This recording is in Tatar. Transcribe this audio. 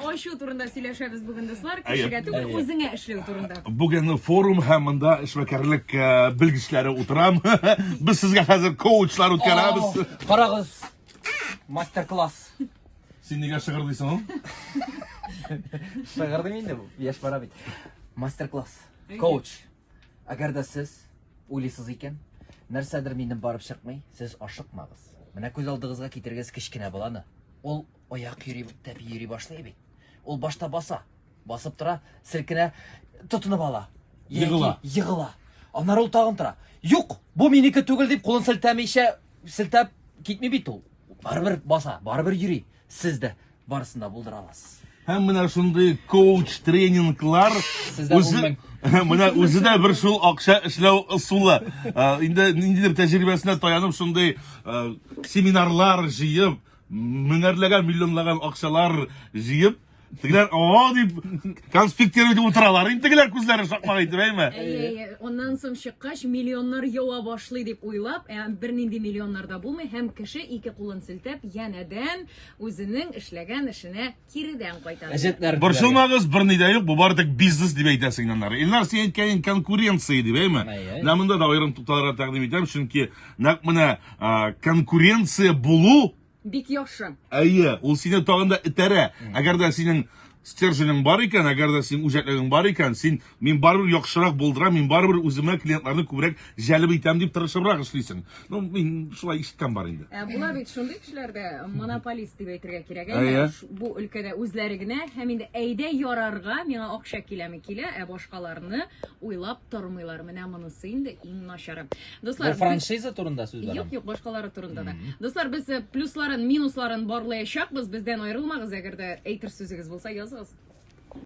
ачу турында сөйләшәбез бүген дуслар. Кешегә түгел, үзеңә эшләү турында. Бүген форум һәм монда эшмәкәрлек белгечләре утырам. Без сезгә хәзер коучлар үткәрәбез. Карагыз. Мастер-класс. Син нигә шыгырдыйсың ул? Шыгырдым инде бу. Яшь бара бит. Мастер-класс. Коуч. Әгәр дә сез уйлыйсыз икән, нәрсәдер минем барып чыкмый, сез ашыкмагыз. Менә күз алдыгызга китергез кичкенә баланы. Ул аяк йөри, тәпи йөри башлый бит. Ул башта баса, басып тора, селкенә, тотынып ала. Егыла. Егыла. Аннары ул тагын тора. Юк, бу минеке түгел дип кулын селтәмичә, селтәп китми бит ул. Барыбер баса, барыбер йөри. Сез дә барысында булдыра аласыз. Һәм менә шундый коуч тренинглар менә үзе дә бер шул акча эшләү ысулы. Инде ниндидер тәҗрибәсенә таянып шундый семинарлар җыеп, меңәрләгән, миллионлаган акчалар җыеп, тегеләр дип конспектировать утыралар. Интегеләр күзләре шакмак итеп, әйме? Оннан соң чыккач миллионнар ява башлый дип уйлап, бернинди миллионнар да булмый, һәм кеше ике кулын селтәп, янәдән үзенең эшләгән эшенә киридән кайтара. Борчылмагыз, берни дә юк, бу бары тик бизнес дип әйтәсең аннары. Илнар, син әйткән конкуренция дип, әйме? Монда да аерым тукталырга тәкъдим итәм, чөнки нәкъ менә конкуренция булу бик яхшы. Әйе, ул сине тагын да этәрә. Әгәр дә синең стерженең бар икән, әгәр дә син үҗәтлегең бар икән, син мин барыбер яхшырак булдырам, мин барыбер үземә клиентларны күбрәк җәлеп итәм дип тырышыбрак эшлисең. Ну, мин шулай ишеткән бар инде. Була бит шундый кешеләрдә монополист дип әйтергә кирәк. Бу өлкәдә үзләре генә һәм инде әйдә ярарга миңа акча киләме килә, башкаларны уйлап тормыйлар. Менә монысы инде иң начары. Дуслар, франшиза турында сүз бара. Юк, башкалары турында да. Дуслар, без плюсларын, минусларын барлаячакбыз. Бездән аерылмагыз, әгәр дә әйтер сүзегез булса, языгыз.